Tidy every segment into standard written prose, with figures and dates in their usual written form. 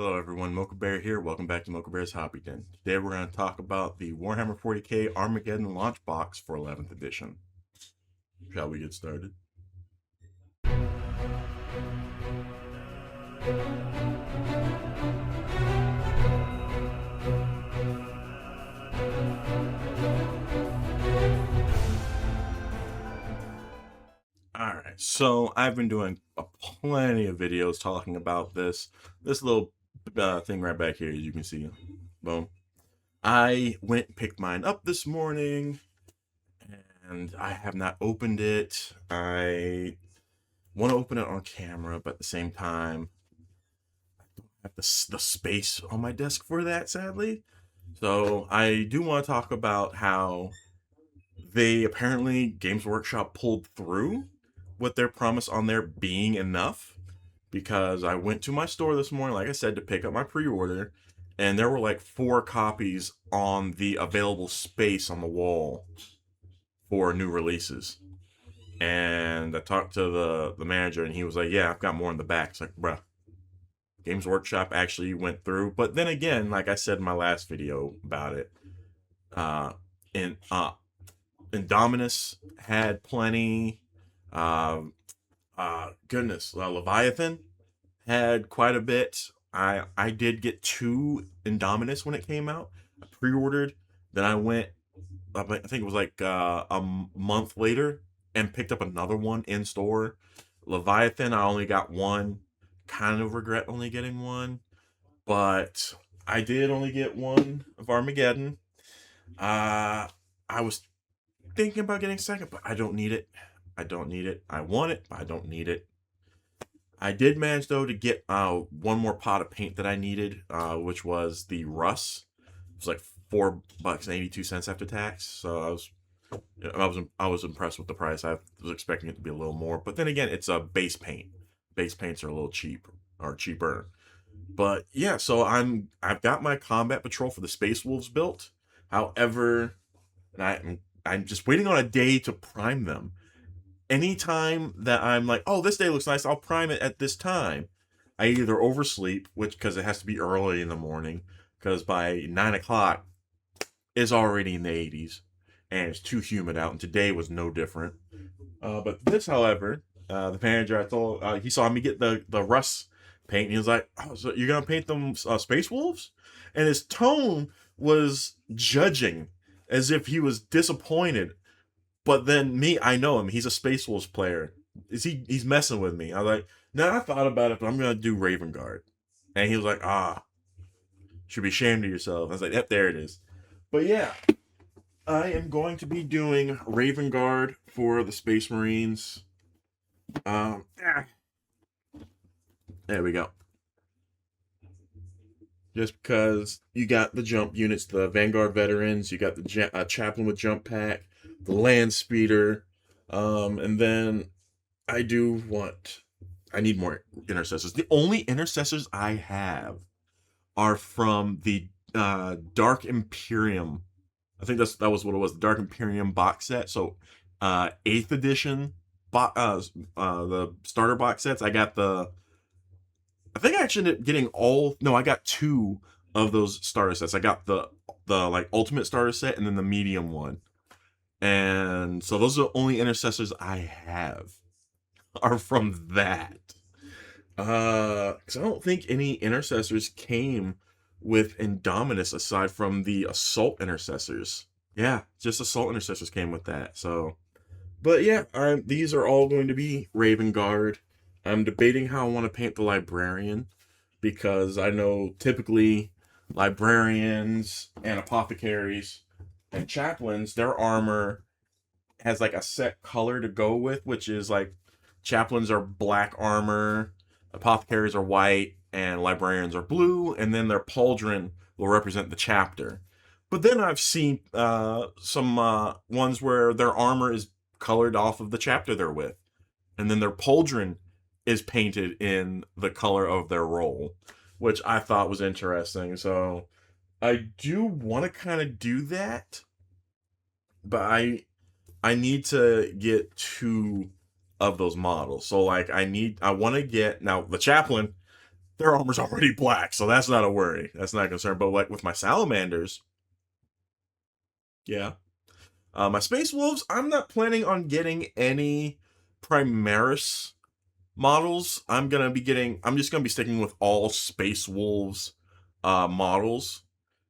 Hello everyone, Mocha Bear here. Welcome back to Mocha Bear's Hobby Den. Today we're going to talk about the Warhammer 40k Armageddon launch box for 11th edition. Shall we get started? Alright, so I've been doing plenty of videos talking about this little thing right back here, as you can see. Boom. I went and picked mine up this morning, and I have not opened it. I want to open it on camera, but at the same time, I don't have the space on my desk for that, sadly. So I do want to talk about how they apparently, Games Workshop pulled through with their promise on there being enough, because I went to my store this morning, like I said, to pick up my pre-order, and there were like 4 copies on the available space on the wall for new releases. And I talked to the manager, and he was like, yeah, I've got more in the back. It's like, bruh, Games Workshop actually went through. But then again, like I said in my last video about it, Indominus had plenty. Leviathan had quite a bit. I did get 2 Indominus when it came out. I pre-ordered, then I went, I think it was like a month later, and picked up another one in store. Leviathan, I only got 1. Kind of regret only getting 1, but I did only get 1 of Armageddon. I was thinking about getting 2nd, but I don't need it. I don't need it. I want it, but I don't need it. I did manage, though, to get 1 more pot of paint that I needed, which was the Russ. It was like $4.82 after tax. So I was impressed with the price. I was expecting it to be a little more, but then again, it's a base paint. Base paints are a little cheaper. But yeah, so I've got my combat patrol for the Space Wolves built. However, I'm just waiting on a day to prime them. Anytime that I'm like, oh, this day looks nice, I'll prime it at this time, I either oversleep, which because it has to be early in the morning, because by 9 o'clock it's already in the 80s and it's too humid out, and today was no different. But this, however, the manager, I told, he saw me get the Russ paint, and he was like, oh, so you're gonna paint them Space Wolves? And his tone was judging, as if he was disappointed. But then me, I know him. He's a Space Wolves player. He's messing with me. I was like, no, I thought about it, but I'm gonna do Raven Guard. And he was like, should be ashamed of yourself. I was like, yep, there it is. But yeah, I am going to be doing Raven Guard for the Space Marines. There we go. Just because you got the jump units, the Vanguard veterans, you got the chaplain with jump pack, the land speeder, and then I need more intercessors. The only intercessors I have are from the Dark Imperium. I think that was what it was, the Dark Imperium box set. So 8th edition, the starter box sets. I think I actually ended up getting I got 2 of those starter sets. I got the like ultimate starter set and then the medium one. And so those are the only intercessors I have are from that. Because I don't think any intercessors came with Indominus aside from the assault intercessors. Yeah, just assault intercessors came with that. So, but yeah, these are all going to be Raven Guard. I'm debating how I want to paint the librarian, because I know typically librarians and apothecaries and chaplains, their armor has like a set color to go with, which is like chaplains are black armor, apothecaries are white, and librarians are blue, and then their pauldron will represent the chapter. But then I've seen some ones where their armor is colored off of the chapter they're with, and then their pauldron is painted in the color of their role, which I thought was interesting. So I do want to kind of do that, but I need to get 2 of those models. So like I want to get, now the chaplain, their armor's already black, so that's not a worry. That's not a concern. But like with my salamanders, yeah. My Space Wolves, I'm not planning on getting any Primaris models. I'm just gonna be sticking with all Space Wolves models.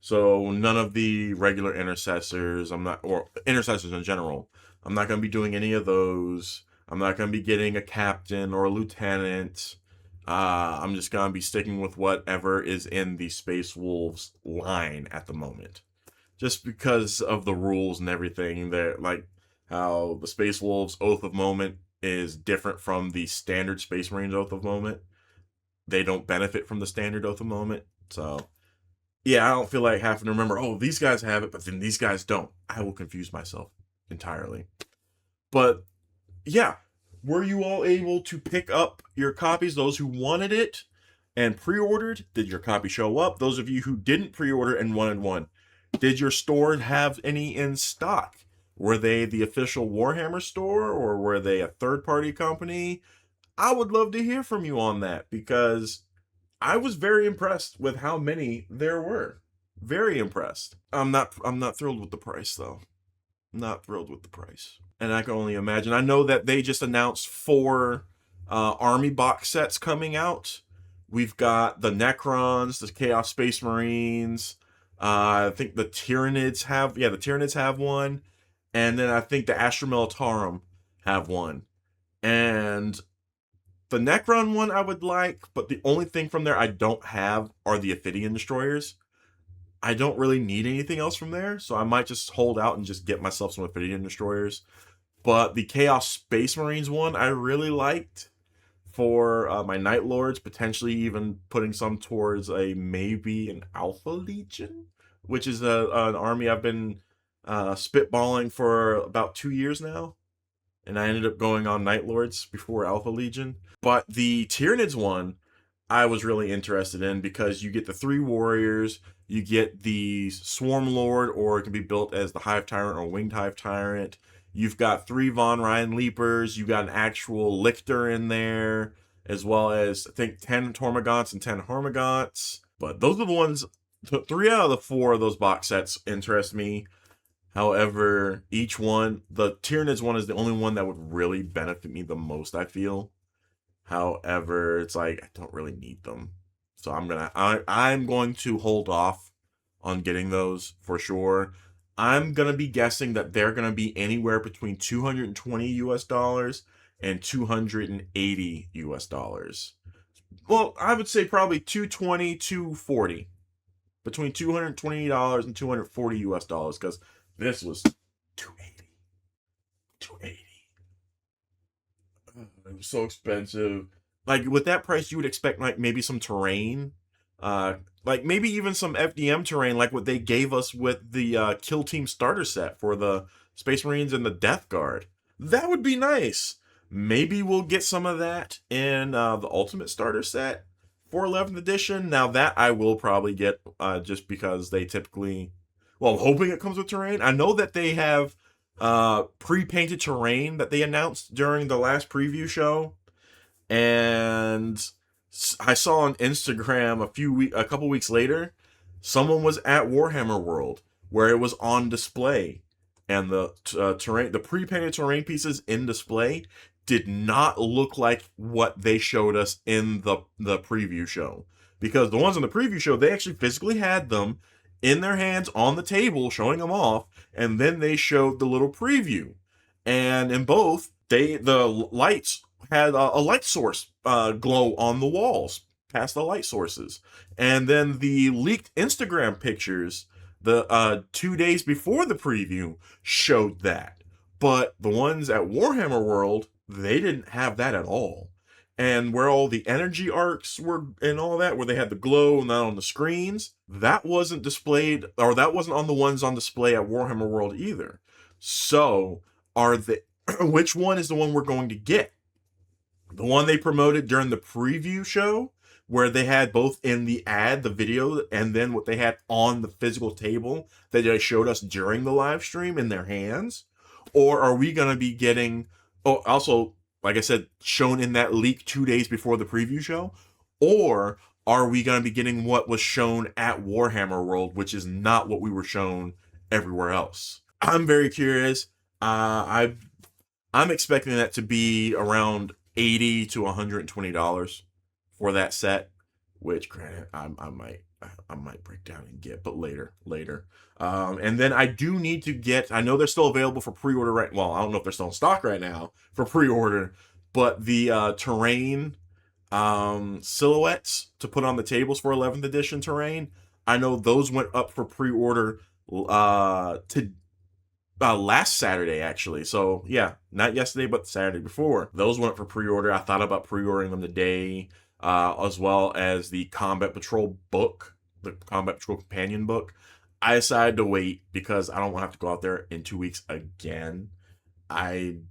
So none of the regular intercessors, or intercessors in general. I'm not gonna be doing any of those. I'm not gonna be getting a captain or a lieutenant. I'm just gonna be sticking with whatever is in the Space Wolves line at the moment. Just because of the rules and everything, that like how the Space Wolves Oath of Moment is different from the standard Space Marines Oath of Moment. They don't benefit from the standard Oath of Moment. So yeah, I don't feel like having to remember, oh, these guys have it, but then these guys don't. I will confuse myself entirely. But yeah, were you all able to pick up your copies, those who wanted it and pre-ordered? Did your copy show up? Those of you who didn't pre-order and wanted one, did your store have any in stock? Were they the official Warhammer store, or were they a third-party company? I would love to hear from you on that, because I was very impressed with how many there were. Very impressed. I'm not thrilled with the price though. Not thrilled with the price. And I can only imagine. I know that they just announced 4 army box sets coming out. We've got the Necrons, the Chaos Space Marines. I think the Tyranids have one. And then I think the Astra Militarum have one. And the Necron one I would like, but the only thing from there I don't have are the Ophidian Destroyers. I don't really need anything else from there, so I might just hold out and just get myself some Ophidian Destroyers. But the Chaos Space Marines one I really liked for my Night Lords, potentially even putting some towards maybe an Alpha Legion, which is an army I've been spitballing for about 2 years now. And I ended up going on Night Lords before Alpha Legion. But the Tyranids one, I was really interested in, because you get the 3 warriors, you get the Swarm Lord, or it can be built as the Hive Tyrant or Winged Hive Tyrant. You've got 3 Von Ryan Leapers, you got an actual Lictor in there, as well as, I think, 10 Tormagants and 10 Hormagaunts. But those are the ones, 3 out of the 4 of those box sets interest me. However, each one, the Tyranids one is the only one that would really benefit me the most, I feel. However, it's like, I don't really need them. So I'm going to hold off on getting those for sure. I'm going to be guessing that they're going to be anywhere between $220 US and $280 US. Well, I would say probably 220, 240. Between $220 and $240 US, because this was 280. 280. It was so expensive. Like, with that price, you would expect like maybe some terrain, like maybe even some FDM terrain, like what they gave us with the Kill Team starter set for the Space Marines and the Death Guard. That would be nice. Maybe we'll get some of that in the Ultimate starter set for 11th edition. Now that I will probably get, just because they typically, well, I'm hoping it comes with terrain. I know that they have pre-painted terrain that they announced during the last preview show, and I saw on Instagram a couple weeks later, someone was at Warhammer World where it was on display, and the terrain, the pre-painted terrain pieces in display did not look like what they showed us in the preview show, because the ones in the preview show, they actually physically had them in their hands on the table showing them off, and then they showed the little preview, and in both, the lights had a light source glow on the walls past the light sources, and then the leaked Instagram pictures the 2 days before the preview showed that. But the ones at Warhammer World, they didn't have that at all. And where all the energy arcs were and all that, where they had the glow and that on the screens, that wasn't displayed, or that wasn't on the ones on display at Warhammer World either. So, which one is the one we're going to get? The one they promoted during the preview show, where they had both in the ad, the video, and then what they had on the physical table that they showed us during the live stream in their hands? Or are we going to be getting, also, like I said, shown in that leak 2 days before the preview show? Or are we going to be getting what was shown at Warhammer World, which is not what we were shown everywhere else? I'm very curious. I'm expecting that to be around $80 to $120 for that set, which granted I might break down and get, but later. And then I do need to get. I know they're still available for pre-order right. Well, I don't know if they're still in stock right now for pre-order, but the terrain silhouettes to put on the tables for 11th edition terrain. I know those went up for pre-order to last Saturday, actually. So yeah, not yesterday, but the Saturday before. Those went up for pre-order. I thought about pre-ordering them today, as well as the Combat Patrol book, the Combat Patrol Companion book. I decided to wait because I don't want to have to go out there in 2 weeks again. I'm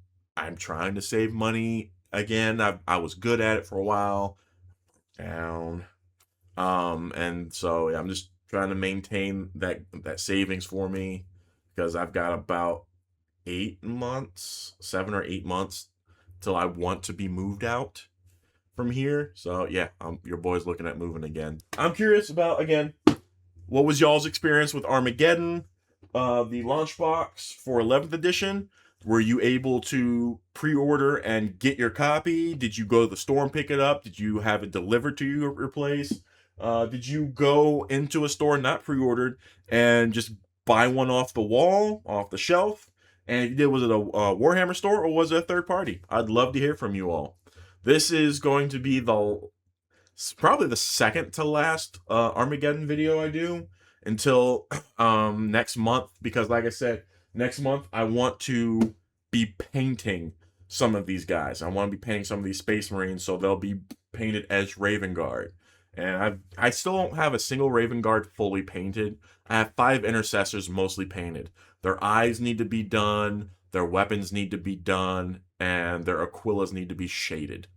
trying to save money again. I was good at it for a while. Down. And so yeah, I'm just trying to maintain that savings for me, because I've got about 7 or 8 months till I want to be moved out from here. So yeah, your boy's looking at moving again. I'm curious about, again, what was y'all's experience with Armageddon, the launch box for 11th edition? Were you able to pre-order and get your copy? Did you go to the store and pick it up? Did you have it delivered to your place? Did you go into a store not pre-ordered and just buy one off the wall, off the shelf? And if you did, was it a Warhammer store or was it a third party? I'd love to hear from you all. This is going to be probably the second to last Armageddon video I do until next month, because like I said, next month I want to be painting some of these guys. I want to be painting some of these Space Marines, so they'll be painted as Raven Guard. And I still don't have a single Raven Guard fully painted. I have 5 Intercessors mostly painted. Their eyes need to be done, their weapons need to be done, and their Aquillas need to be shaded.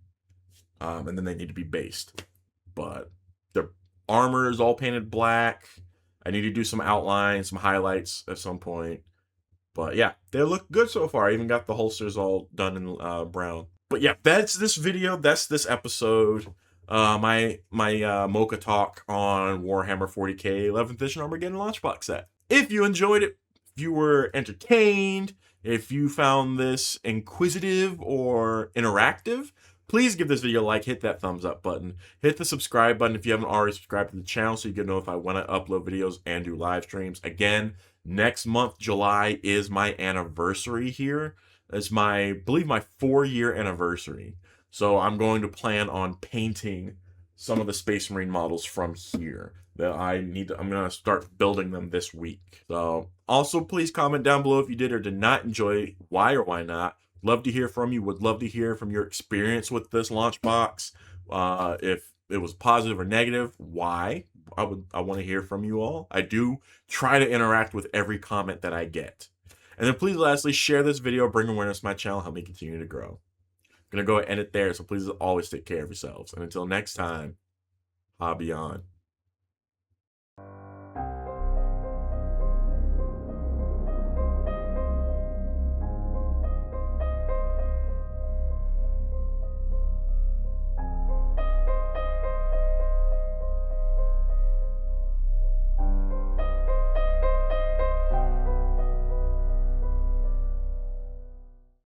And then they need to be based. But their armor is all painted black. I need to do some outlines, some highlights at some point. But yeah, they look good so far. I even got the holsters all done in brown. But yeah, that's this video. That's this episode. My Mocha talk on Warhammer 40k 11th edition Armageddon launch box set. If you enjoyed it, if you were entertained, if you found this inquisitive or interactive, please give this video a like, hit that thumbs up button, hit the subscribe button if you haven't already subscribed to the channel so you get notified when I upload videos and do live streams. Again, next month, July, is my anniversary here. It's I believe my 4-year anniversary. So I'm going to plan on painting some of the Space Marine models from here that I'm going to start building them this week. So also please comment down below if you did or did not enjoy, why or why not. Love to hear from you. Would love to hear from your experience with this launch box. If it was positive or negative, why? I want to hear from you all. I do try to interact with every comment that I get. And then please lastly, share this video, bring awareness to my channel, help me continue to grow. I'm going to go and end it there, so please always take care of yourselves. And until next time, hobby on.